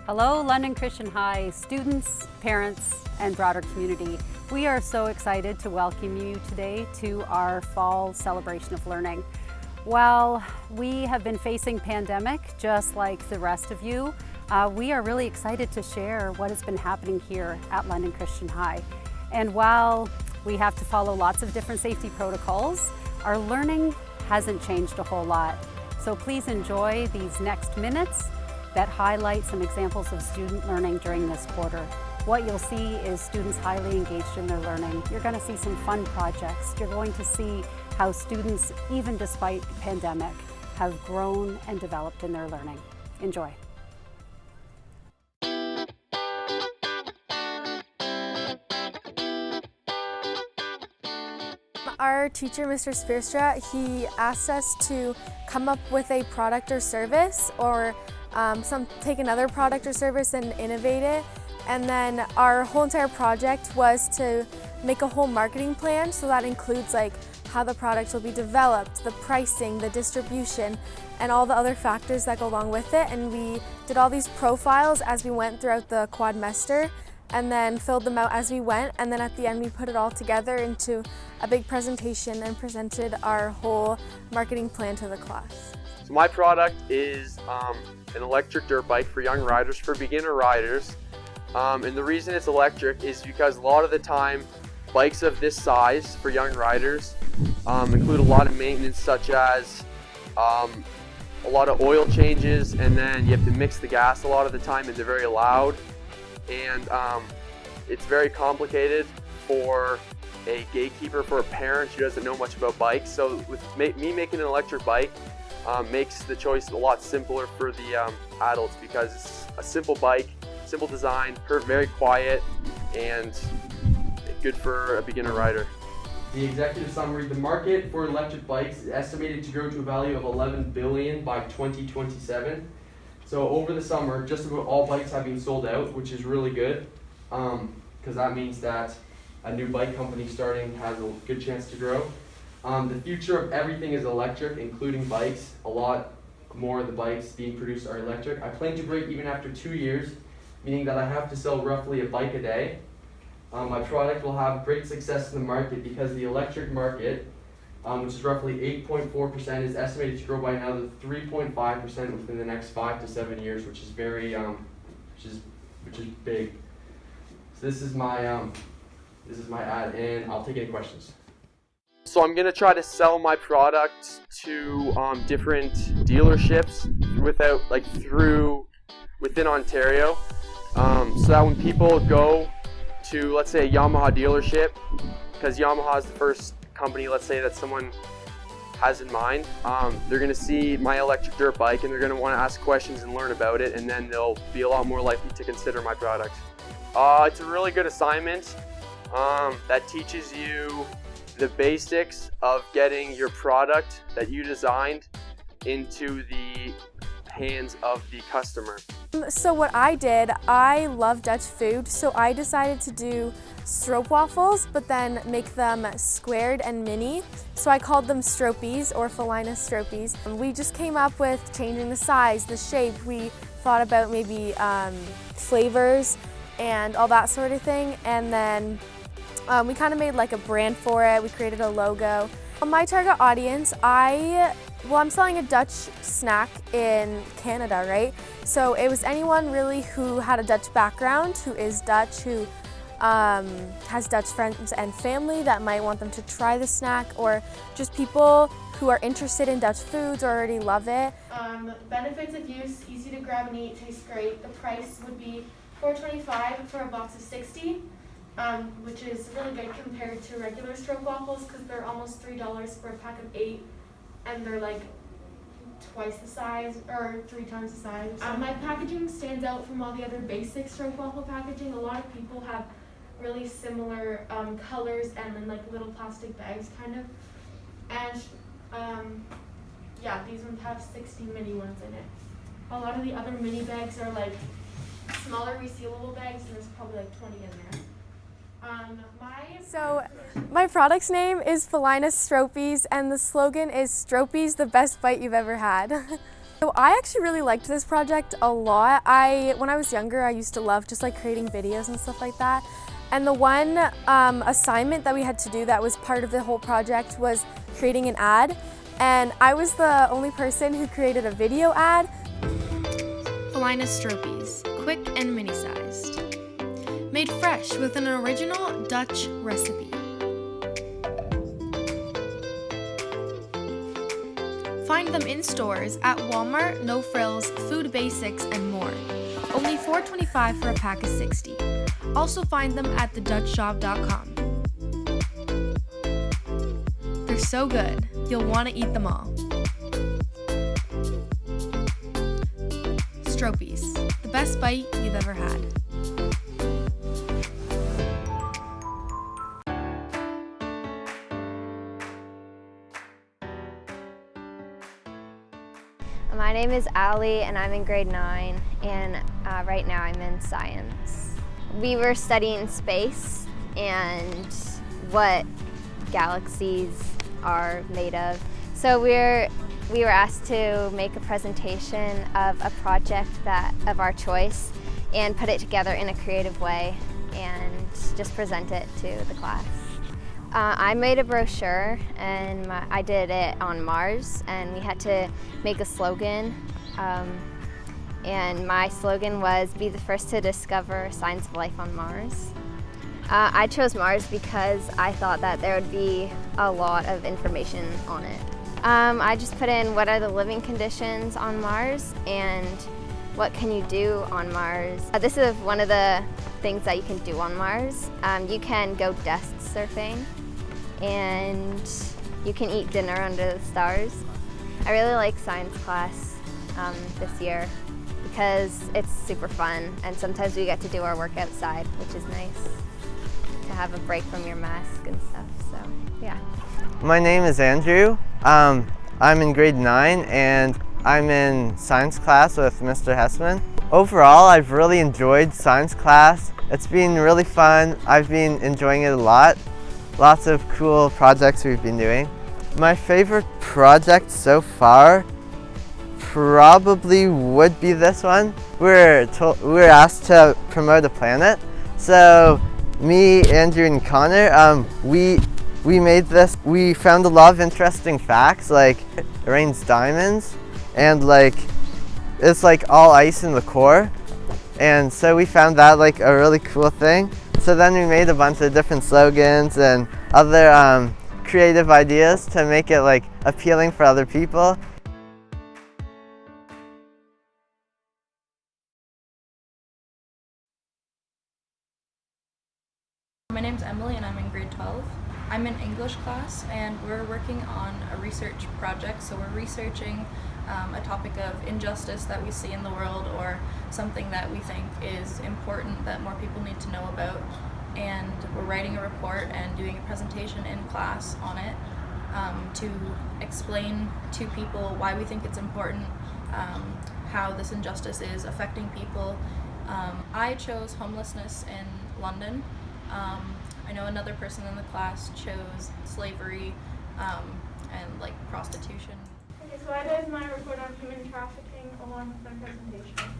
Hello, London Christian High students, parents, and broader community. We are so excited to welcome you today to our fall celebration of learning. While we have been facing pandemic, just like the rest of you, we are really excited to share what has been happening here at London Christian High. And while we have to follow lots of different safety protocols, our learning hasn't changed a whole lot. So please enjoy these next minutes that highlight some examples of student learning during this quarter. What you'll see is students highly engaged in their learning. You're going to see some fun projects. You're going to see how students, even despite the pandemic, have grown and developed in their learning. Enjoy. Our teacher, Mr. Spearstra, he asked us to come up with a product or service or take another product or service and innovate it. And then our whole entire project was to make a whole marketing plan, so that includes like how the product will be developed, the pricing, the distribution, and all the other factors that go along with it. And we did all these profiles as we went throughout the Quadmester and then filled them out as we went. And then at the end we put it all together into a big presentation and presented our whole marketing plan to the class. So my product is an electric dirt bike for young riders, for beginner riders. And the reason it's electric is because a lot of the time bikes of this size for young riders include a lot of maintenance, such as a lot of oil changes, and then you have to mix the gas a lot of the time, and they're very loud. And it's very complicated for a gatekeeper, for a parent who doesn't know much about bikes. So with me making an electric bike makes the choice a lot simpler for the adults, because it's a simple bike, simple design, very quiet, and good for a beginner rider. The executive summary: the market for electric bikes is estimated to grow to a value of $11 billion by 2027. So over the summer, just about all bikes have been sold out, which is really good, because that means that a new bike company starting has a good chance to grow. The future of everything is electric, including bikes. A lot more of the bikes being produced are electric. I plan to break even after 2 years, meaning that I have to sell roughly a bike a day. My product will have great success in the market because the electric market, which is roughly 8.4%, is estimated to grow by another 3.5% within the next 5 to 7 years, which is very, which is big. So this is my ad, and I'll take any questions. So I'm gonna try to sell my product to different dealerships within Ontario, so that when people go to, let's say, a Yamaha dealership, because Yamaha is the first company, let's say, that someone has in mind, they're gonna see my electric dirt bike and they're gonna want to ask questions and learn about it, and then they'll be a lot more likely to consider my product. It's a really good assignment that teaches you the basics of getting your product that you designed into the hands of the customer. So what I did, I love Dutch food, so I decided to do stroopwafels, but then make them squared and mini. So I called them stropies, or Felina stropies. We just came up with changing the size, the shape. We thought about maybe flavors and all that sort of thing, and then we kind of made like a brand for it. We created a logo. My target audience, I'm selling a Dutch snack in Canada, right? So it was anyone really who had a Dutch background, who is Dutch, who has Dutch friends and family that might want them to try the snack, or just people who are interested in Dutch foods or already love it. Benefits of use: easy to grab and eat, tastes great. The price would be $4.25 for a box of 60. Which is really good compared to regular stroopwafels, because they're almost $3 for a pack of 8, and they're like twice the size or 3 times the size. My packaging stands out from all the other basic stroopwafel packaging. A lot of people have really similar colors and then like little plastic bags kind of. And yeah, these ones have 60 mini ones in it. A lot of the other mini bags are like smaller resealable bags, and there's probably like 20 in there. So my product's name is Felina Stropies, and the slogan is "Stropies, the best bite you've ever had." So I actually really liked this project a lot. When I was younger, I used to love just like creating videos and stuff like that. And the one assignment that we had to do that was part of the whole project was creating an ad. And I was the only person who created a video ad. Felina Stropies, quick and mini-sized. Made fresh with an original Dutch recipe. Find them in stores at Walmart, No Frills, Food Basics, and more. Only $4.25 for a pack of 60. Also find them at thedutchshop.com. They're so good, you'll want to eat them all. Stropies, the best bite you've ever had. My name is Allie and I'm in grade 9 and right now I'm in science. We were studying space and what galaxies are made of. So we were asked to make a presentation of a project of our choice and put it together in a creative way and just present it to the class. I made a brochure and I did it on Mars, and we had to make a slogan. And my slogan was, "Be the first to discover signs of life on Mars." I chose Mars because I thought that there would be a lot of information on it. I just put in what are the living conditions on Mars and what can you do on Mars. This is one of the things that you can do on Mars. You can go desk surfing and you can eat dinner under the stars. I really like science class this year because it's super fun and sometimes we get to do our work outside, which is nice to have a break from your mask and stuff, so yeah. My name is Andrew. I'm in grade 9 and I'm in science class with Mr. Hessman. Overall, I've really enjoyed science class. It's been really fun. I've been enjoying it a lot. Lots of cool projects we've been doing. My favorite project so far probably would be this one. We were asked to promote a planet. So me, Andrew, and Connor, we made this. We found a lot of interesting facts, like it rains diamonds and like it's like all ice in the core. And so we found that like a really cool thing. So then we made a bunch of different slogans and other creative ideas to make it like appealing for other people. My name's Emily and I'm in grade 12. I'm in English class and we're working on a research project. So we're researching a topic of injustice that we see in the world or something that we think is important that more people need to know about. And we're writing a report and doing a presentation in class on it to explain to people why we think it's important, how this injustice is affecting people. I chose homelessness in London. I know another person in the class chose slavery and like prostitution. Okay, so I did my report on human trafficking along with my presentation.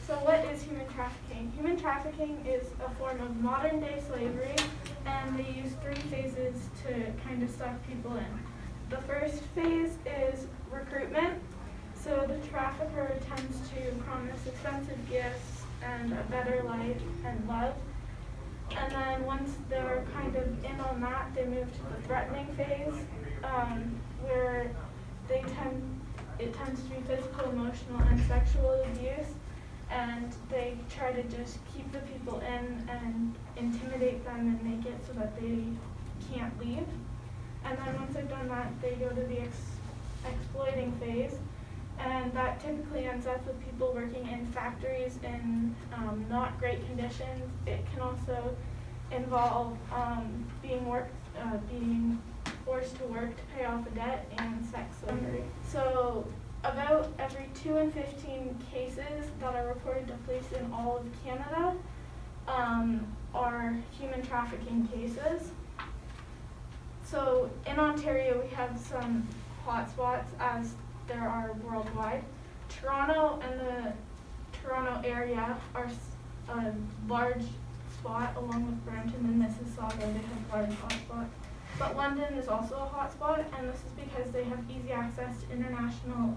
So what is human trafficking? Human trafficking is a form of modern day slavery, and they use 3 phases to kind of suck people in. The first phase is recruitment. So the trafficker tends to promise expensive gifts and a better life and love. And then once they're kind of in on that, they move to the threatening phase, where it tends to be physical, emotional, and sexual abuse. And they try to just keep the people in and intimidate them and make it so that they can't leave. And then once they've done that, they go to the exploiting phase. And that typically ends up with people working in factories in not great conditions. It can also involve being forced to work to pay off a debt and sex slavery. So about every 2 in 15 cases that are reported to police in all of Canada are human trafficking cases. So in Ontario, we have some hotspots as there are worldwide. Toronto and the Toronto area are a large spot, along with Brampton and Mississauga. They have large hotspots. But London is also a hotspot, and this is because they have easy access to international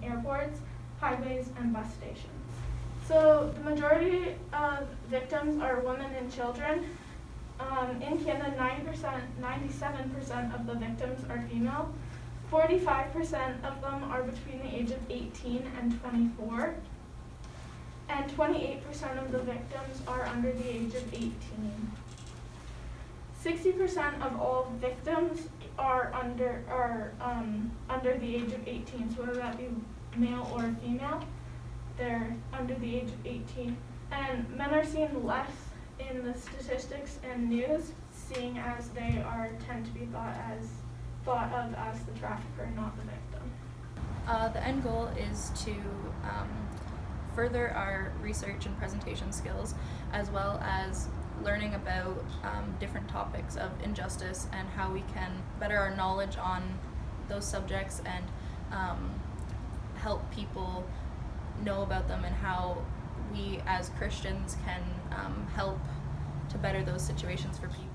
airports, highways, and bus stations. So the majority of victims are women and children. In Canada, 97% of the victims are female. 45% of them are between the age of 18 and 24. And 28% of the victims are under the age of 18. 60% of all victims are under the age of 18, so whether that be male or female, they're under the age of 18. And men are seen less in the statistics and news, seeing as they tend to be thought of as the trafficker, not the victim. The end goal is to further our research and presentation skills, as well as learning about different topics of injustice and how we can better our knowledge on those subjects and help people know about them, and how we as Christians can help to better those situations for people.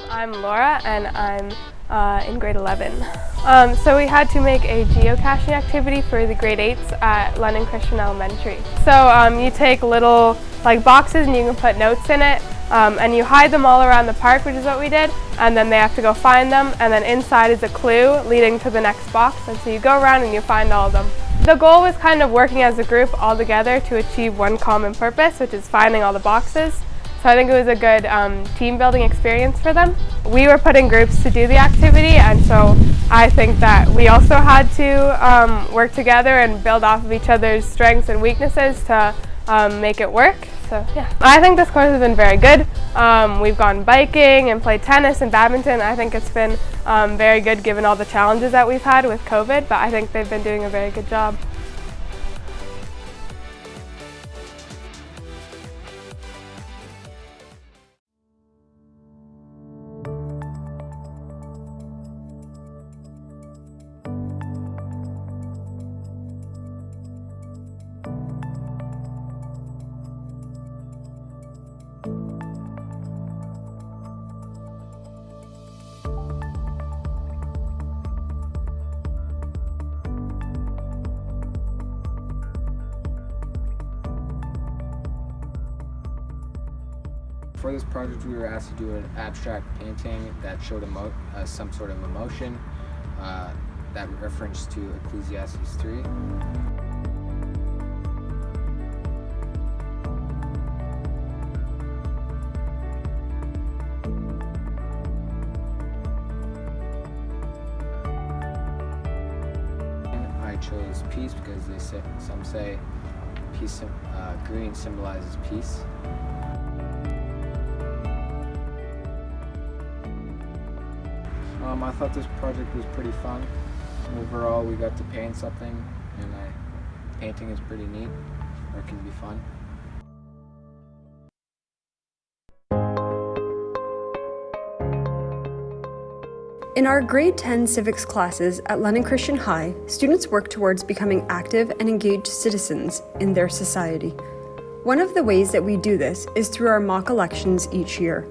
I'm Laura, and I'm in grade 11. So we had to make a geocaching activity for the grade 8s at London Christian Elementary. So you take little boxes and you can put notes in it, and you hide them all around the park, which is what we did, and then they have to go find them, and then inside is a clue leading to the next box, and so you go around and you find all of them. The goal was kind of working as a group all together to achieve one common purpose, which is finding all the boxes. So I think it was a good team building experience for them. We were put in groups to do the activity, and so I think that we also had to work together and build off of each other's strengths and weaknesses to make it work. So yeah, I think this course has been very good. We've gone biking and played tennis and badminton. I think it's been very good given all the challenges that we've had with COVID, but I think they've been doing a very good job. For this project, we were asked to do an abstract painting that showed some sort of emotion that referenced to Ecclesiastes 3. I chose peace because some say peace, green symbolizes peace. I thought this project was pretty fun. Overall, we got to paint something, and painting is pretty neat, or it can be fun. In our grade 10 civics classes at London Christian High, students work towards becoming active and engaged citizens in their society. One of the ways that we do this is through our mock elections each year.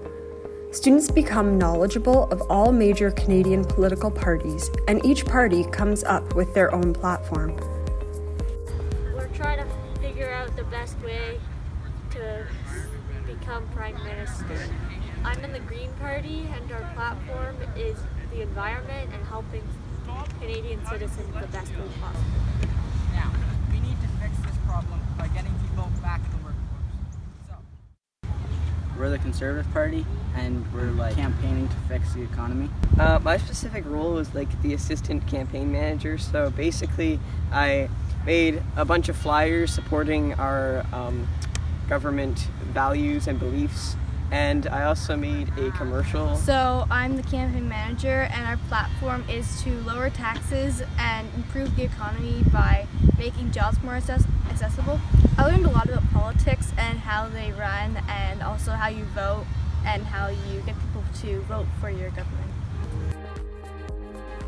Students become knowledgeable of all major Canadian political parties, and each party comes up with their own platform. We're trying to figure out the best way to become Prime Minister. I'm in the Green Party, and our platform is the environment and helping Canadian citizens the best way possible. Now, we need to fix this problem by getting people back in the workforce. We're the Conservative Party, and we're campaigning to fix the economy. My specific role was the assistant campaign manager. So basically, I made a bunch of flyers supporting our government values and beliefs, and I also made a commercial. So I'm the campaign manager, and our platform is to lower taxes and improve the economy by making jobs more accessible. I learned a lot about politics and how they run, and also how you vote, and how you get people to vote for your government.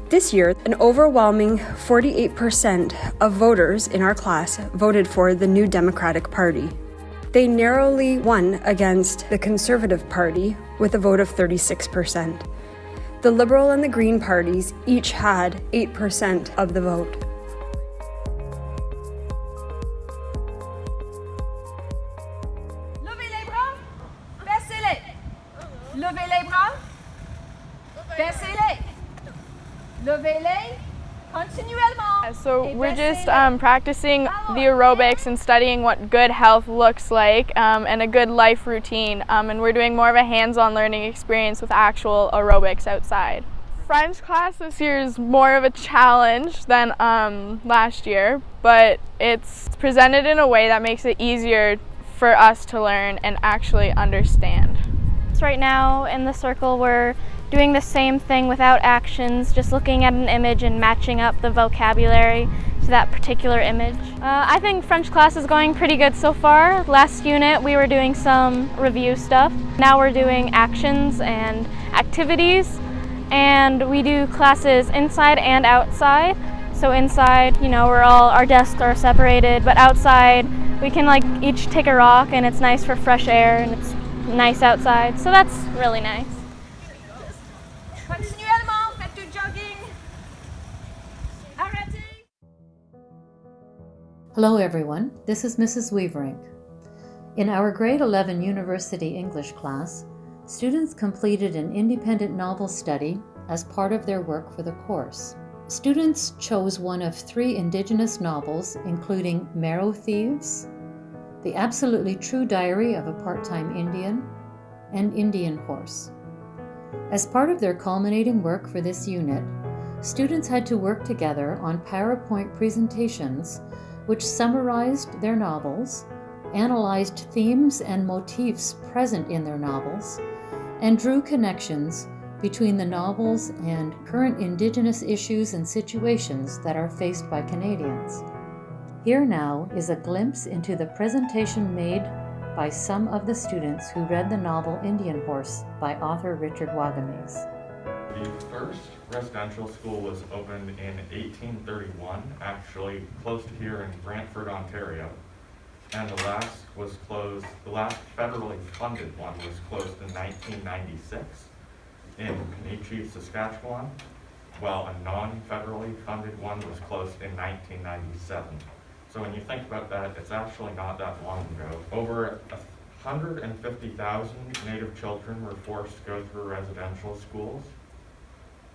This year, an overwhelming 48% of voters in our class voted for the New Democratic Party. They narrowly won against the Conservative Party with a vote of 36%. The Liberal and the Green parties each had 8% of the vote. Levez les bras, baissez-les. Levez les bras, baissez-les. Levez-les continuellement. So we're just practicing the aerobics and studying what good health looks like and a good life routine. And we're doing more of a hands-on learning experience with actual aerobics outside. French class this year is more of a challenge than last year, but it's presented in a way that makes it easier for us to learn and actually understand. Right now in the circle we're doing the same thing without actions, just looking at an image and matching up the vocabulary to that particular image. I think French class is going pretty good so far. Last unit we were doing some review stuff. Now we're doing actions and activities, and we do classes inside and outside. So inside, you know, our desks are separated, but outside we can like each take a rock and it's nice for fresh air and it's nice outside, so that's really nice. Continuellement, faites du jogging. Arrêtez. Hello everyone, this is Mrs. Weaverink. In our grade 11 university English class, students completed an independent novel study as part of their work for the course. Students chose one of 3 Indigenous novels, including Marrow Thieves, The Absolutely True Diary of a Part-Time Indian, and Indian Horse. As part of their culminating work for this unit, students had to work together on PowerPoint presentations which summarized their novels, analyzed themes and motifs present in their novels, and drew connections between the novels and current Indigenous issues and situations that are faced by Canadians. Here now is a glimpse into the presentation made by some of the students who read the novel Indian Horse by author Richard Wagamese. The first residential school was opened in 1831, actually close to here in Brantford, Ontario. And the last federally funded one was closed in 1996 in Peniche, Saskatchewan, while a non-federally funded one was closed in 1997. So when you think about that, it's actually not that long ago. Over 150,000 Native children were forced to go through residential schools.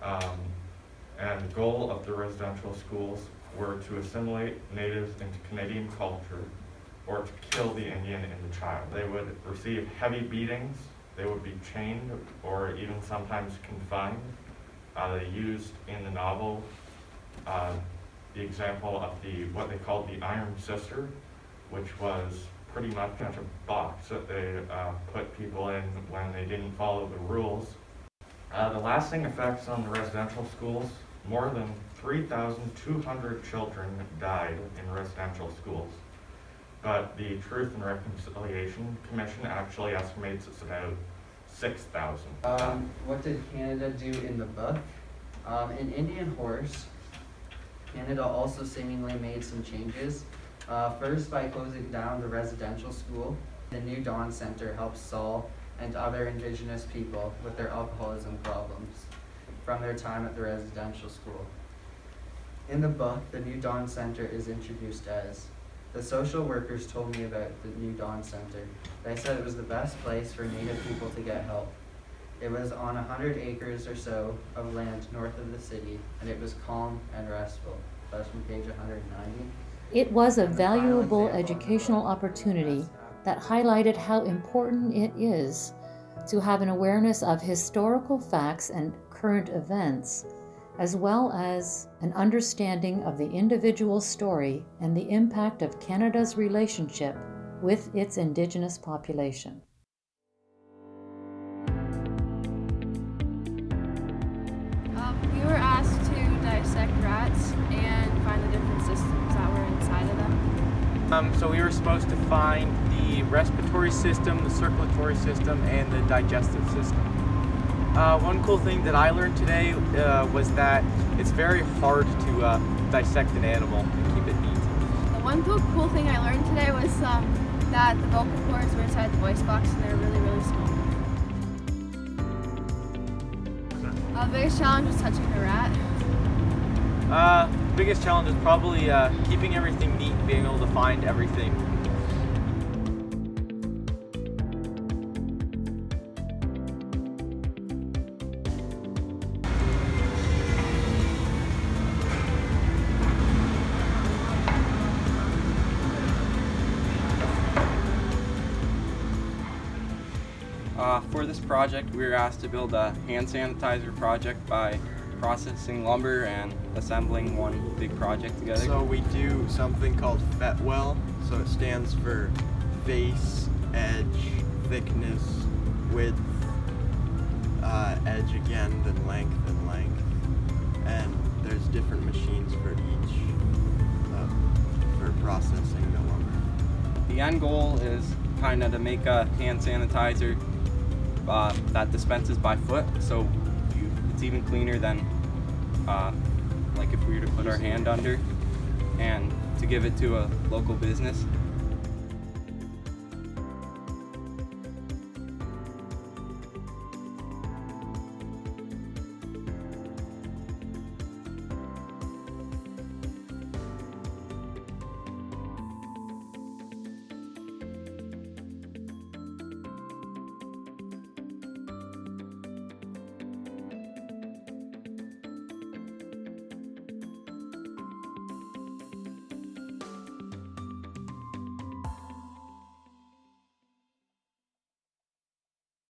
And the goal of the residential schools were to assimilate Natives into Canadian culture or to kill the Indian in the child. They would receive heavy beatings, they would be chained or even sometimes confined. They used in the novel the example of what they called the Iron Sister, which was pretty much a box that they put people in when they didn't follow the rules. The lasting effects on the residential schools, more than 3,200 children died in residential schools. But the Truth and Reconciliation Commission actually estimates it's about 6,000. What did Canada do in the book? In Indian Horse, Canada also seemingly made some changes. First, by closing down the residential school, the New Dawn Center helps Saul and other Indigenous people with their alcoholism problems from their time at the residential school. In the book, the New Dawn Center is introduced as, the social workers told me about the New Dawn Center. They said it was the best place for Native people to get help. It was on 100 acres or so of land north of the city, and it was calm and restful. That's from page 190. It was a valuable educational opportunity that highlighted how important it is to have an awareness of historical facts and current events, as well as an understanding of the individual story and the impact of Canada's relationship with its Indigenous population. We were asked to dissect rats and find the different systems that were inside of them. So we were supposed to find the respiratory system, the circulatory system, and the digestive system. One cool thing that I learned today was that it's very hard to dissect an animal and keep it neat. The one cool thing I learned today was that the vocal cords were inside the voice box and they're really, really small. The biggest challenge was touching the rat. Biggest challenge is probably keeping everything neat and being able to find everything. For this project, we were asked to build a hand sanitizer project by processing lumber and assembling one big project together. So we do something called FETWELL. So it stands for face, edge, thickness, width, edge again, then length and length. And there's different machines for each for processing the lumber. The end goal is kind of to make a hand sanitizer that dispenses by foot, so it's even cleaner than like if we were to put our hand under, and to give it to a local business.